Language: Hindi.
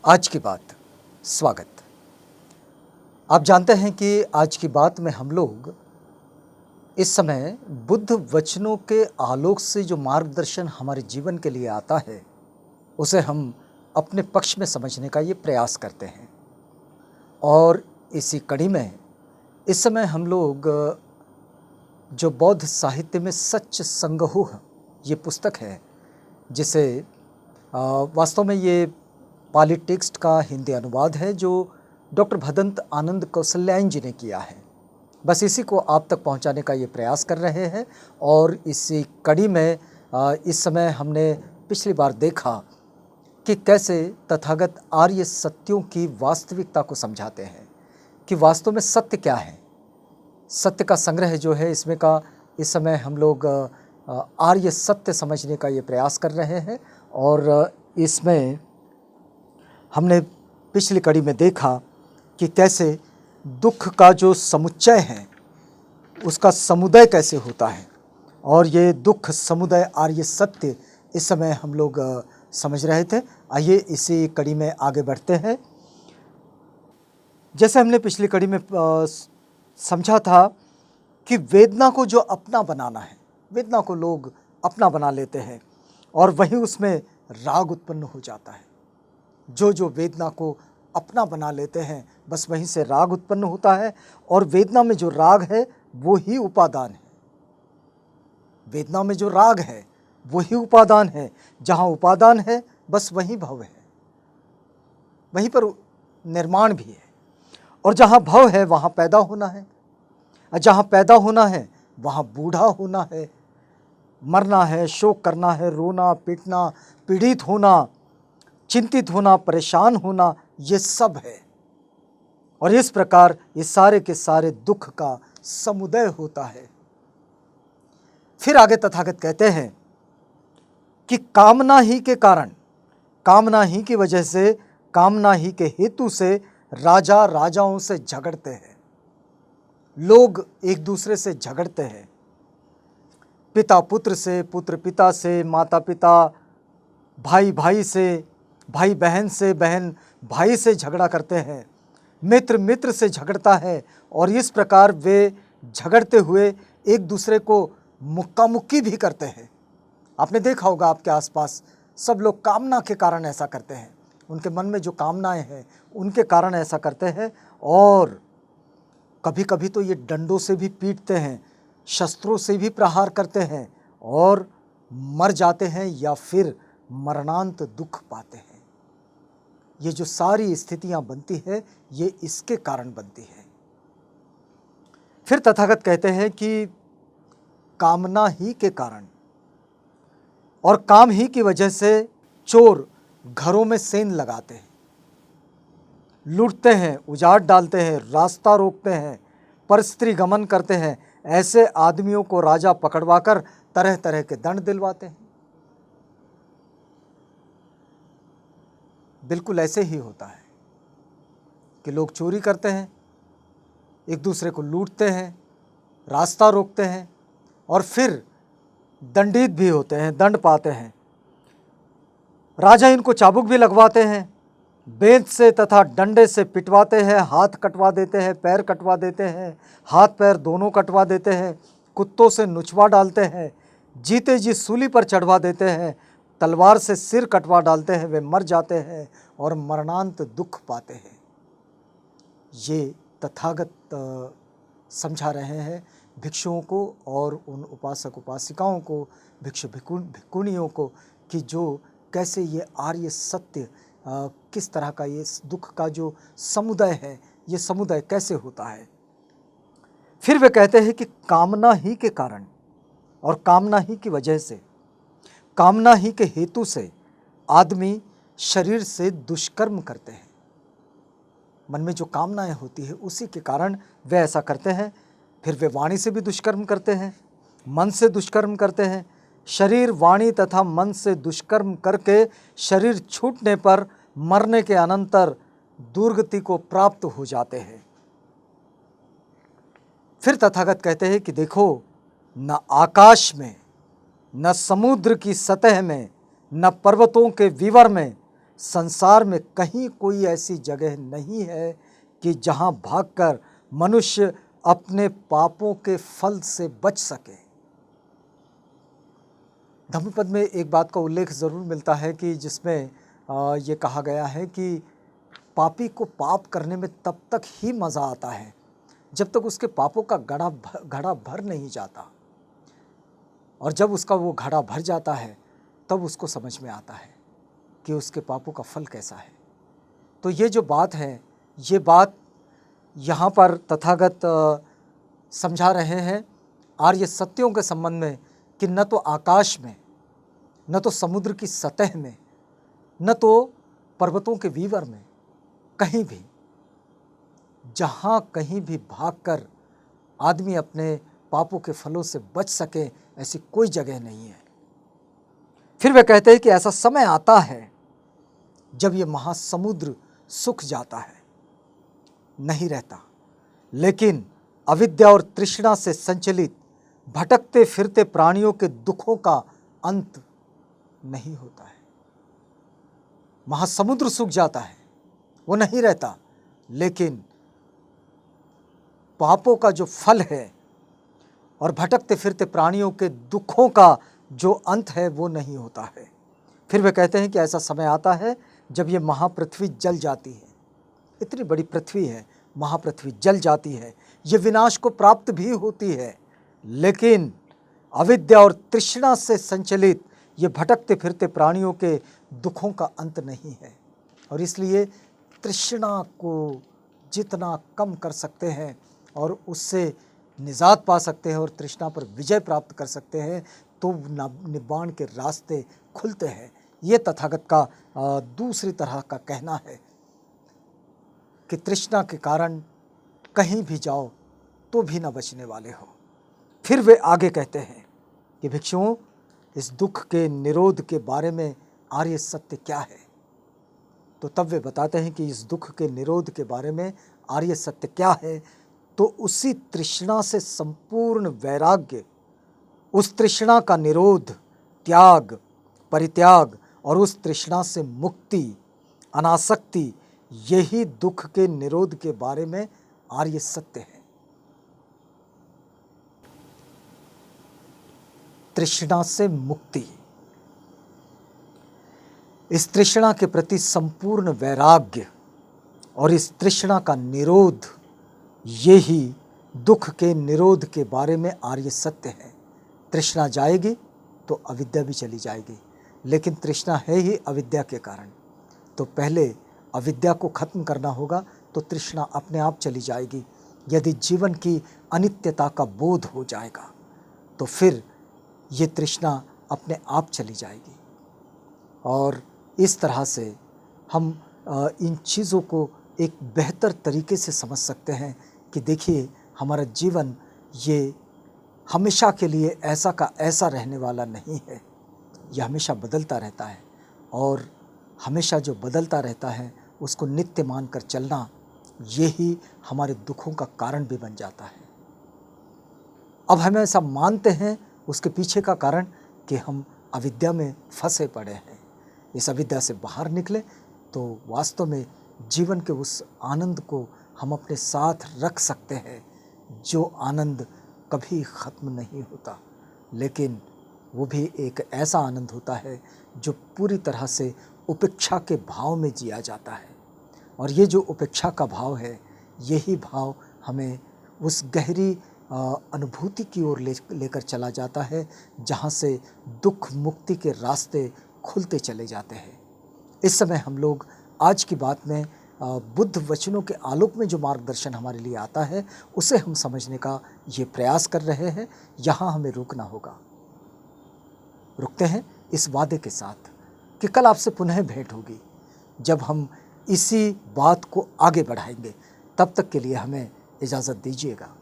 आज की बात स्वागत। आप जानते हैं कि आज की बात में हम लोग इस समय बुद्ध वचनों के आलोक से जो मार्गदर्शन हमारे जीवन के लिए आता है, उसे हम अपने पक्ष में समझने का ये प्रयास करते हैं। और इसी कड़ी में इस समय हम लोग जो बौद्ध साहित्य में सच संगहुः ये पुस्तक है, जिसे वास्तव में ये पाली टेक्स्ट का हिंदी अनुवाद है जो डॉक्टर भदंत आनंद कौशल्यायन जी ने किया है। बस इसी को आप तक पहुंचाने का ये प्रयास कर रहे हैं। और इसी कड़ी में इस समय हमने पिछली बार देखा कि कैसे तथागत आर्य सत्यों की वास्तविकता को समझाते हैं कि वास्तव में सत्य क्या है। सत्य का संग्रह जो है इसमें का इस समय हम लोग आर्य सत्य समझने का ये प्रयास कर रहे हैं। और इसमें हमने पिछली कड़ी में देखा कि कैसे दुख का जो समुच्चय है उसका समुदय कैसे होता है, और ये दुख समुदय आर्य सत्य इस समय हम लोग समझ रहे थे। आइए इसी कड़ी में आगे बढ़ते हैं। जैसे हमने पिछली कड़ी में समझा था कि वेदना को जो अपना बनाना है, वेदना को लोग अपना बना लेते हैं और वहीं उसमें राग उत्पन्न हो जाता है। जो वेदना को अपना बना लेते हैं बस वहीं से राग उत्पन्न होता है, और वेदना में जो राग है वो ही उपादान है। वेदना में जो राग है वो ही उपादान है। जहाँ उपादान है बस वहीं भव है, वहीं पर निर्माण भी है। और जहाँ भव है वहाँ पैदा होना है, और जहाँ पैदा होना है वहाँ बूढ़ा होना है, मरना है, शोक करना है, रोना पीटना, पीड़ित होना, चिंतित होना, परेशान होना, ये सब है। और इस प्रकार ये सारे के सारे दुख का समुदय होता है। फिर आगे तथागत कहते हैं कि कामना ही के कारण, कामना ही की वजह से, कामना ही के हेतु से राजा राजाओं से झगड़ते हैं। लोग एक दूसरे से झगड़ते हैं, पिता पुत्र से, पुत्र पिता से, माता पिता भाई भाई से, भाई बहन से, बहन भाई से झगड़ा करते हैं, मित्र मित्र से झगड़ता है। और इस प्रकार वे झगड़ते हुए एक दूसरे को मुक्का मुक्की भी करते हैं। आपने देखा होगा आपके आसपास सब लोग कामना के कारण ऐसा करते हैं, उनके मन में जो कामनाएं हैं उनके कारण ऐसा करते हैं। और कभी कभी तो ये डंडों से भी पीटते हैं, शस्त्रों से भी प्रहार करते हैं और मर जाते हैं या फिर मरणांत दुख पाते हैं। ये जो सारी स्थितियां बनती है ये इसके कारण बनती है। फिर तथागत कहते हैं कि कामना ही के कारण और काम ही की वजह से चोर घरों में सेंध लगाते हैं, लूटते हैं, उजाड़ डालते हैं, रास्ता रोकते हैं, परस्त्री गमन करते हैं। ऐसे आदमियों को राजा पकड़वाकर तरह तरह के दंड दिलवाते हैं। बिल्कुल ऐसे ही होता है कि लोग चोरी करते हैं, एक दूसरे को लूटते हैं, रास्ता रोकते हैं और फिर दंडित भी होते हैं, दंड पाते हैं। राजा इनको चाबुक भी लगवाते हैं, बेंत से तथा डंडे से पिटवाते हैं, हाथ कटवा देते हैं, पैर कटवा देते हैं, हाथ पैर दोनों कटवा देते हैं, कुत्तों से नुचवा डालते हैं, जीते जी सूली पर चढ़वा देते हैं, तलवार से सिर कटवा डालते हैं, वे मर जाते हैं और मरणांत दुख पाते हैं। ये तथागत समझा रहे हैं भिक्षुओं को और उन उपासक उपासिकाओं को, भिक्षु भिक्षुणियों को, कि जो कैसे ये आर्य सत्य किस तरह का ये दुख का जो समुदाय है, ये समुदाय कैसे होता है। फिर वे कहते हैं कि कामना ही के कारण और कामना ही की वजह से, कामना ही के हेतु से आदमी शरीर से दुष्कर्म करते हैं। मन में जो कामनाएं होती है उसी के कारण वे ऐसा करते हैं। फिर वे वाणी से भी दुष्कर्म करते हैं, मन से दुष्कर्म करते हैं। शरीर, वाणी तथा मन से दुष्कर्म करके शरीर छूटने पर मरने के अनंतर दुर्गति को प्राप्त हो जाते हैं। फिर तथागत कहते हैं कि देखो, न आकाश में, न समुद्र की सतह में, न पर्वतों के विवर में संसार में कहीं कोई ऐसी जगह नहीं है कि जहाँ भागकर मनुष्य अपने पापों के फल से बच सके। धम्मपद में एक बात का उल्लेख ज़रूर मिलता है कि जिसमें ये कहा गया है कि पापी को पाप करने में तब तक ही मज़ा आता है जब तक उसके पापों का घड़ा भर नहीं जाता, और जब उसका वो घड़ा भर जाता है तब उसको समझ में आता है कि उसके पापों का फल कैसा है। तो ये जो बात है, ये बात यहाँ पर तथागत समझा रहे हैं आर्य सत्यों के संबंध में कि न तो आकाश में, न तो समुद्र की सतह में, न तो पर्वतों के वीवर में, कहीं भी, जहाँ कहीं भी भागकर आदमी अपने पापों के फलों से बच सके, ऐसी कोई जगह नहीं है। फिर वे कहते हैं कि ऐसा समय आता है जब ये महासमुद्र सूख जाता है, नहीं रहता, लेकिन अविद्या और तृष्णा से संचलित भटकते फिरते प्राणियों के दुखों का अंत नहीं होता है। महासमुद्र सूख जाता है, वो नहीं रहता, लेकिन पापों का जो फल है और भटकते फिरते प्राणियों के दुखों का जो अंत है वो नहीं होता है। फिर वे कहते हैं कि ऐसा समय आता है जब ये महापृथ्वी जल जाती है। इतनी बड़ी पृथ्वी है, महापृथ्वी जल जाती है, ये विनाश को प्राप्त भी होती है, लेकिन अविद्या और तृष्णा से संचलित ये भटकते फिरते प्राणियों के दुखों का अंत नहीं है। और इसलिए तृष्णा को जितना कम कर सकते हैं और उससे निजात पा सकते हैं और तृष्णा पर विजय प्राप्त कर सकते हैं, तो निब्बाण के रास्ते खुलते हैं। ये तथागत का दूसरी तरह का कहना है कि तृष्णा के कारण कहीं भी जाओ तो भी न बचने वाले हो। फिर वे आगे कहते हैं कि भिक्षुओं, इस दुख के निरोध के बारे में आर्य सत्य क्या है? तो तब वे बताते हैं कि इस दुख के निरोध के बारे में आर्य सत्य क्या है, तो उसी तृष्णा से संपूर्ण वैराग्य, उस तृष्णा का निरोध, त्याग, परित्याग और उस तृष्णा से मुक्ति, अनासक्ति, यही दुख के निरोध के बारे में आर्य सत्य है। तृष्णा से मुक्ति, इस तृष्णा के प्रति संपूर्ण वैराग्य और इस तृष्णा का निरोध, यही दुख के निरोध के बारे में आर्य सत्य है। तृष्णा जाएगी तो अविद्या भी चली जाएगी, लेकिन तृष्णा है ही अविद्या के कारण, तो पहले अविद्या को खत्म करना होगा, तो तृष्णा अपने आप चली जाएगी। यदि जीवन की अनित्यता का बोध हो जाएगा तो फिर ये तृष्णा अपने आप चली जाएगी। और इस तरह से हम इन चीज़ों को एक बेहतर तरीके से समझ सकते हैं कि देखिए, हमारा जीवन ये हमेशा के लिए ऐसा का ऐसा रहने वाला नहीं है, यह हमेशा बदलता रहता है, और हमेशा जो बदलता रहता है उसको नित्य मानकर चलना, यही हमारे दुखों का कारण भी बन जाता है। अब हम ऐसा मानते हैं, उसके पीछे का कारण कि हम अविद्या में फंसे पड़े हैं। इस अविद्या से बाहर निकले तो वास्तव में जीवन के उस आनंद को हम अपने साथ रख सकते हैं, जो आनंद कभी ख़त्म नहीं होता, लेकिन वो भी एक ऐसा आनंद होता है जो पूरी तरह से उपेक्षा के भाव में जिया जाता है। और ये जो उपेक्षा का भाव है, यही भाव हमें उस गहरी अनुभूति की ओर लेकर चला जाता है, जहाँ से दुख मुक्ति के रास्ते खुलते चले जाते हैं। इस समय हम लोग आज की बात में बुद्ध वचनों के आलोक में जो मार्गदर्शन हमारे लिए आता है, उसे हम समझने का ये प्रयास कर रहे हैं। यहाँ हमें रुकना होगा। रुकते हैं इस वादे के साथ कि कल आपसे पुनः भेंट होगी, जब हम इसी बात को आगे बढ़ाएंगे। तब तक के लिए हमें इजाज़त दीजिएगा।